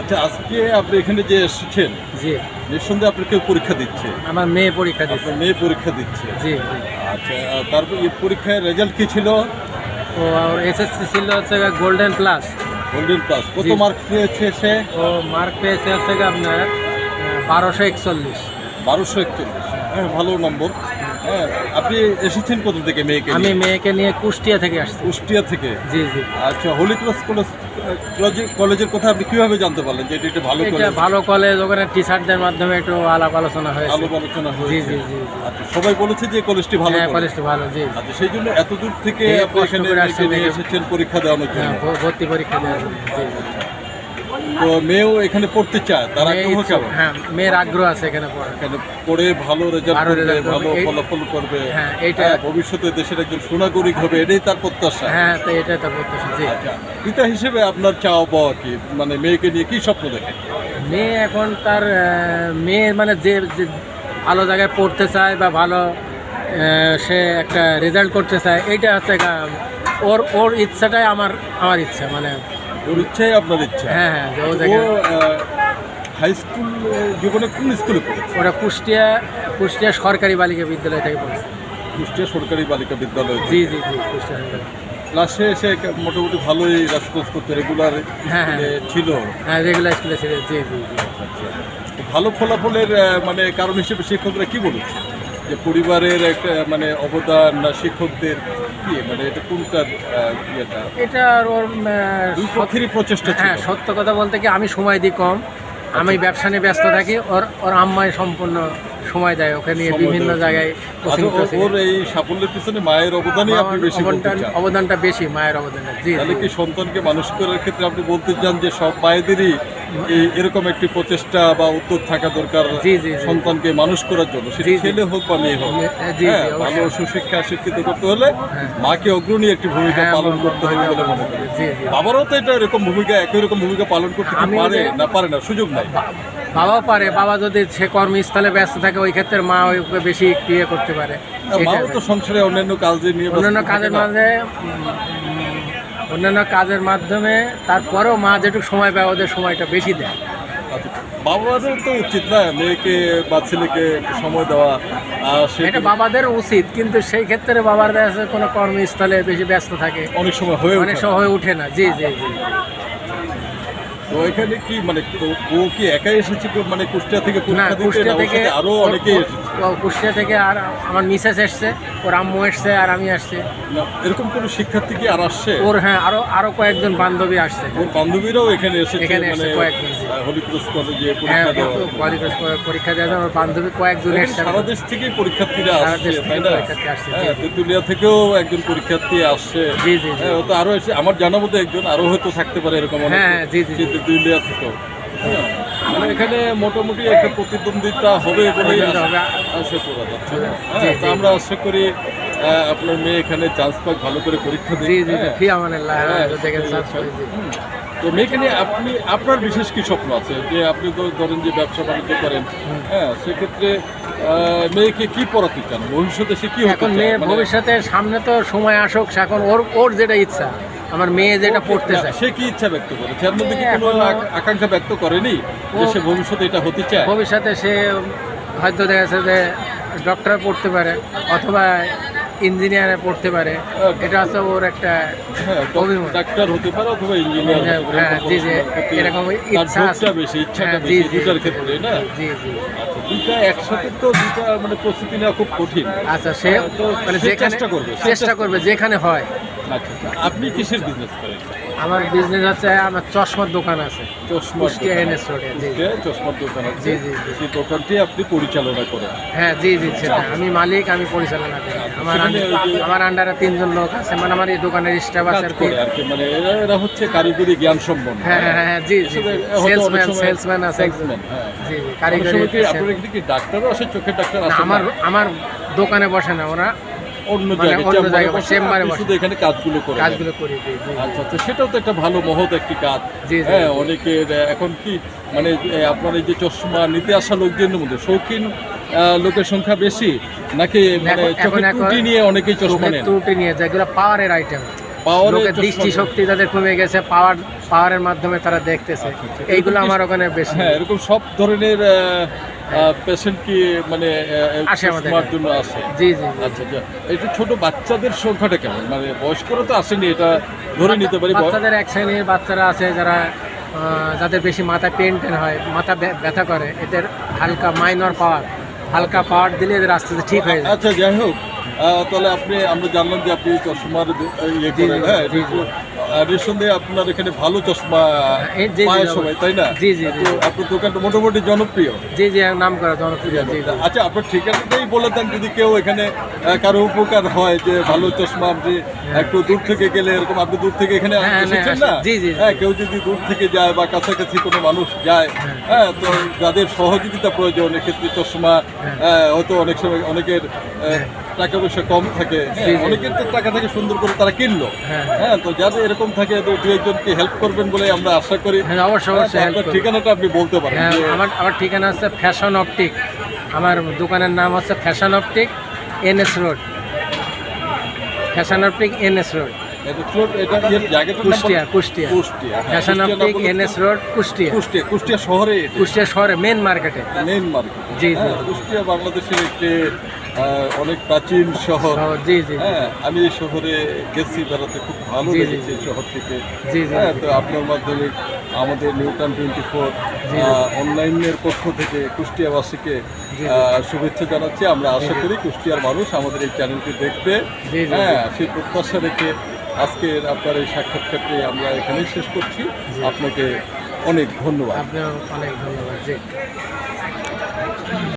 আচ্ছা, আজকে আপনি এখানে যে এসেছেন, জি, নিঃসন্দেহে আপনার কেউ পরীক্ষা দিচ্ছে, আমার মেয়ে পরীক্ষা দিচ্ছে। আপনার মেয়ে পরীক্ষা দিচ্ছে। জি জি। আচ্ছা, তারপর এই পরীক্ষার রেজাল্ট কি ছিল? ও আর এসএসসি ছিল হচ্ছে গোল্ডেন প্লাস। Golden plus. কত জি। মার্ক পেয়েছে সে? ও মার্ক পেয়েছে হচ্ছে আপনার 1241। 1241। হ্যাঁ, ভালো নম্বর। হ্যাঁ, আপনি এসেছেন কোথা থেকে মেয়েকে আমি নিয়ে? মেয়েকে নিয়ে কুষ্টিয়া থেকে আসছি। কুষ্টিয়া থেকে। জি জি। আচ্ছা, হোলি ক্রস কলেজের কথা আপনি কিভাবে জানতে পারলেন যে এটা ভালো এটা কলেজ? ভালো কলেজ, ওখানে টিচারদের মাধ্যমে একটু আলাপ আলোচনা হয়েছে। আলাপ আলোচনা জি হয়েছে। জি জি। আচ্ছা, সবাই বলেছে যে কলেজটি ভালো হ্যাঁ কলেজ। কলেজটা ভালো। জি। আচ্ছা, সেই জন্য এত দূর থেকে এই আপনি কষ্ট এখানে করে আসছেন মেয়েকে নিয়ে দেখে। এসেছেন পরীক্ষা দেওয়ানোর জন্য। হ্যাঁ ভর্তি পরীক্ষা দেওয়ার জন্য। জি। তো মেয়েও এখানে পড়তে চায়, তার মেয়ে আগ্রহ ইচ্ছুক, কেমন? হ্যাঁ মেয়ের আগ্রহ আছে এখানে পড়ার। এখানে পড়ে ভালো রেজাল্ট ভালো করবে, result করবে। ভালো এই- ফলাফল করবে। হ্যাঁ, এইটা- হ্যাঁ, ভবিষ্যতে দেশের একজন সুনাগরিক হবে, এটাই তার প্রত্যাশা। হ্যাঁ তো এটা তো প্রত্যাশা। জি। আচ্ছা, পিতা হিসেবে আপনার চাওয়া পাওয়া কি? মানে মেয়েকে নিয়ে কি স্বপ্ন দেখেন? মেয়ে এখন তার মেয়ে মানে যে যে ভালো জায়গায় পড়তে চায় বা ভালো সে একটা রেজাল্ট করতে চায়, এইটা হচ্ছে ওর ওর ইচ্ছাটাই আমার আমার ইচ্ছা মানে। ওর ইচ্ছাই আপনার ইচ্ছা। হ্যাঁ হ্যাঁ যে ও ও জায়গায় হাই স্কুল জীবনে কোন স্কুলে পড়েছে? ওরা কুষ্টিয়া সরকারি বালিকা বিদ্যালয় থেকে পড়েছে। কুষ্টিয়া সরকারি বালিকা বিদ্যালয়। জি জি জি কুষ্টিয়া সরকারি। ক্লাসে এসে মোটামুটি ভালোই রেসপন্স করতে, রেগুলার হ্যাঁ, হ্যাঁ। ছিল। হ্যাঁ রেগুলার স্কুলে ছিল। জি জি জি। আচ্ছা, তো ভালো ফলাফলের মানে কারণ হিসেবে শিক্ষকরা কি বলেছে? যে পরিবারের একটা মানে অবদান না শিক্ষকদের কি, মানে এটা কোনটার ইয়েটা? এটা আর ওর দুই পক্ষেরই প্রচেষ্টা ছিল। হ্যাঁ সত্য কথা বলতে কি আমি সময় দিই কম, আমি ব্যবসা নিয়ে ব্যস্ত থাকি। ওর আম্মাই সম্পূর্ণ সময় দেয় ওকে নিয়ে সময় বিভিন্ন দেয়। জায়গায় কোচিং আচ্ছা, ওর এই সাফল্যের পিছনে মায়ের অবদানই আপনি বেশি বলতে চান? অবদানটা বেশি, মায়ের অবদানটা। জি তাহলে কি সন্তানকে মানুষ করার ক্ষেত্রে আপনি বলতে চান যে সব মায়েদেরই এরকম একটি প্রচেষ্টা বা উদ্যোগ থাকা দরকার জি, জি, জি। সন্তানকে মানুষ করার জন্য, সেটা জি, জি। ছেলে হোক বা মেয়ে হোক। জি, হ্যাঁ, জি, ভালো অবশ্যই। সুশিক্ষা শিক্ষিত করতে হলে হ্যাঁ। মাকে অগ্রণী একটি ভূমিকা হ্যাঁ, পালন করতে হবে বলে মনে করি। জি, জি। বাবারও তো এটা এরকম ভূমিকা, একই রকম ভূমিকা পালন করতে কি আমি পারে যে- না পারে না, সুযোগ নাই। বাবাও পারে, বাবা যদি সে কর্মস্থলে ব্যস্ত থাকে ওই ক্ষেত্রে মা ওকে বেশি ক্রিয়া করতে পারে। মাও তো সংসারে অন্যান্য কাজে নিয়ে ব্যস্ত অন্যান্য থাকে কাজের না? মাঝে অন্যান্য কাজের মাধ্যমে তারপরেও মা যেটুকু সময় পায় ওদের সময়টা বেশি দেয়। আচ্ছা, বাবারও তো উচিত না মেয়েকে বা ছেলেকে একটু সময় দেওয়া। সে এটা বাবাদের উচিত, কিন্তু সেই ক্ষেত্রে বাবার দেখা যাচ্ছে কোনো কর্মস্থলে বেশি ব্যস্ত থাকে, অনেক সময় হয়ে অনেক ওঠে না। সময় হয়ে ওঠে না। জি জি জি। তো এখানে কি মানে ও কি একাই এসেছে মানে কুষ্টিয়া থেকে না পরীক্ষা দিতে, কুষ্টিয়া না ওর থেকে সাথে আরো অনেকেই এসেছে? কুষ্টিয়া থেকে আর আমার মিসেস এসছে, ওর আম্মু এসছে আর আমি আসছি। না, এরকম কোনো শিক্ষার্থী কি আর আসছে? ওর হ্যাঁ আরো কয়েকজন বান্ধবী আসছে। ওর বান্ধবীরাও এখানে এসেছে এখানে মানে এসেছে কয়েকজন, জি। হোলি ক্রস কলেজে হ্যাঁ পরীক্ষা দেওয়া? পরীক্ষা দেওয়া ওর বান্ধবী কয়েকজন এখানে এসছে। সারা দেশ থেকেই পরীক্ষার্থীরা সারা আসছে, দেশ তাই থেকে না? পরীক্ষার্থী আসছে, জি, হ্যাঁ, জি। তেঁতুলিয়া থেকেও একজন পরীক্ষার্থী আসছে। জি, জি, জি। হ্যাঁ, ও তো আরো এসে, আমার জানা মতো একজন আরো হয়তো থাকতে পারে এরকম অনেক। হ্যাঁ, জি, জি, জি। তেঁতুলিয়া থেকেও। হ্যাঁ, মানে এখানে মোটামুটি একটা প্রতিদ্বন্দ্বিতা হবে বলেই হবে। আশা করা যাচ্ছে। জি, হ্যাঁ, তো জি। আমরা আশা করি আপনার মেয়ে এখানে চান্স পাক, ভালো করে পরীক্ষা দিক। জি জি হ্যাঁ। ফি আমানিল্লাহ হ্যাঁ, দেখেন স্যার। জি। তো মেয়েকে নিয়ে আপনার বিশেষ কি স্বপ্ন আছে? যে আপনি তো ধরেন যে ব্যবসা বাণিজ্য করেন, হ্যাঁ, সেক্ষেত্রে মেয়েকে কি পড়াতে চান? ভবিষ্যতে সে কি হতে এখন চায়? মেয়ে মানে- ভবিষ্যতে সামনে তো সময় আসুক, এখন ওর যেটা ইচ্ছা, আমার মেয়ে যেটা পড়তে চায় সে কি ইচ্ছা ব্যক্ত করেছে? এর মধ্যে কি কোনো এখনো- আকাঙ্ক্ষা ব্যক্ত করেনি যে সে ভবিষ্যতে এটা হতে চায়? ভবিষ্যতে সে হয়তো দেখা যাচ্ছে যে ডক্টর পড়তে পারে অথবা ইঞ্জিনিয়ারে পড়তে পারে। এটা হচ্ছে ওর একটা হ্যাঁ, অভিমত। ডাক্তার হতে পারে অথবা ইঞ্জিনিয়ার হতে পারে। হ্যাঁ, জি, জি, এরকম তার ইচ্ছা আছে। ঝোঁকটা বেশি, ইচ্ছাটা হ্যাঁ, বেশি জি, জি, দুটার জি, ক্ষেত্রে, না? জি জি। আচ্ছা, দুইটা একসাথে তো দুইটা মানে প্রস্তুতি নেওয়া খুব কঠিন। আচ্ছা সে তো মানে সে যেখানে চেষ্টা করবে যেখানে হয়। আচ্ছা, আচ্ছা। আপনি কিসের বিজনেস করেন? আমার বিজনেস আছে, আমার চশমার দোকান আছে চশমার কুষ্টিয়া দোকান। NS রোডে। জি কুষ্টিয়ায় চশমার দোকান আছে। জি, জি, জি। সেই দোকানটি আপনি পরিচালনা করেন। হ্যাঁ জি জি সেটা আমি মালিক, আমি পরিচালনা করি। আমার আন্ডারে 3 জন লোক আছে, মানে আমার এই দোকানের স্টাফ আছে কাজ আর কি। করে আর কি, মানে এরা হচ্ছে কারিগরি জ্ঞান সম্পন্ন। হ্যাঁ হ্যাঁ হ্যাঁ জি জি। আসলে হয়তো অনেক সময় সেলসম্যান আছে একজন। salesman, হ্যাঁ। জি জি অনেক কারিগরি। সময় কি আপনার এখানে কি ডাক্তারও আসে, চোখের ডাক্তার না, আসে? আমার দোকানে বসে না, ওরা অন্য মানে জায়গায় অন্য চেম্বারে জায়গায় বসে, চেম্বারে আপনি বসে। শুধু এখানে কাজগুলো করেন। কাজগুলো করি। জি জি। আচ্ছা, তো সেটাও তো একটা ভালো মহৎ একটি কাজ। জি, জি। হ্যাঁ, অনেকের এখন কি মানে আপনার এই যে চশমা নিতে আসা লোকজনের মধ্যে শৌখিন লোকের সংখ্যা বেশি, নাকি মানে এখন চোখের ত্রুটি নিয়ে অনেকেই চশমা চোখের নেন? ত্রুটি নিয়ে যেগুলো পাওয়ারের আইটেম পাওয়ারের লোকের চশমা- দৃষ্টিশক্তি তাদের কমে গেছে, পাওয়ারের মাধ্যমে তারা দেখতেছে, এইগুলো আমার ওখানে বেশি। হ্যাঁ, এরকম সব ধরনের পেশেন্ট কি মানে আসে আমাদের চশমার এখানে। জন্য আসে? জি জি জি। আচ্ছা আচ্ছা, একটু ছোট বাচ্চাদের সংখ্যাটা কেমন? মানে বয়স্করা তো আসেনি, এটা ধরে নিতে পারি। বাচ্চাদের এক শ্রেণীর বাচ্চারা আছে যারা যাদের বেশি মাথায় পেন টেন হয়, মাথা ব্যথা করে, এদের হালকা মাইনর পাওয়ার, হালকা পাওয়ার দিলে এদের আস্তে আস্তে ঠিক হয়ে যায়। আচ্ছা, যাই হোক, তাহলে আমরা জানলাম যে আপনি চশমার ইয়ে জি, করেন। জি, হ্যাঁ, জি, জি। নিঃসন্দেহে আপনার এখানে ভালো চশমা এই জি, জি, পায় জি, সবাই, তাই না? জি, জি, জি। তো আপনার দোকানটা মোটামুটি জনপ্রিয়। জি জি, নাম করা জনপ্রিয়। জি জি। আচ্ছা, আপনার ঠিকানাটাই বলে দেন, যদি কেউ এখানে কারো উপকার হয়, যে ভালো চশমা আপনি একটু দূর থেকে গেলে, এরকম আপনি দূর থেকে এখানে হ্যাঁ, এসেছেন না? জি, জি, জি। হ্যাঁ, কেউ যদি দূর থেকে যায় বা কাছাকাছি কোনো মানুষ যায়, হ্যাঁ, তো যাদের সহযোগিতা প্রয়োজন, এক্ষেত্রে চশমা হয়তো অনেক সময় অনেকের টাকা পয়সা কম থাকে, হ্যাঁ, জি, জি। অনেকের তো টাকা থেকে সুন্দর করে তারা কিনলো, হ্যাঁ। হ্যাঁ, তো যাদের এরকম থাকে, তো দু একজনকে হেল্প করবেন বলে আমরা আশা করি। হ্যাঁ, অবশ্যই হ্যাঁ, তো অবশ্যই help আপনার করব। ঠিকানাটা আপনি বলতে পারেন হ্যাঁ, যে- আমার ঠিকানা হচ্ছে ফ্যাশন অপটিক। আমার দোকানের নাম হচ্ছে fashion optic, NS road. Fashion optic, NS road, এটা জায়গাটার নাম কুষ্টিয়া, বলেন? কুষ্টিয়া। কুষ্টিয়া, হ্যাঁ, ফ্যাশন কুষ্টিয়া না অপটিক, বলে- NS রোড, কুষ্টিয়া। কুষ্টিয়া শহরে এটা। কুষ্টিয়া শহরে মেন মার্কেটে। Main market. জি, জি। হ্যাঁ, কুষ্টিয়া বাংলাদেশের একটি অনেক প্রাচীন শহর। জি জি হ্যাঁ, আমি এই শহরে গেছি বেড়াতে, খুব ভালো জি, জি, লেগেছে এই শহর থেকে। জি, জি। হ্যাঁ, তো আপনার মাধ্যমে আমাদের নিউটাউন 24 জি। অনলাইনের পক্ষ থেকে কুষ্টিয়াবাসীকে জি। শুভেচ্ছা জানাচ্ছি। আমরা আশা করি কুষ্টিয়ার মানুষ আমাদের এই চ্যানেলটি দেখবে। জি, জি, হ্যাঁ, সেই প্রত্যাশা রেখে আজকের আপনার এই সাক্ষাৎকারটি আমরা এখানেই শেষ করছি। আপনাকে অনেক ধন্যবাদ। আপনার অনেক ধন্যবাদ। জি।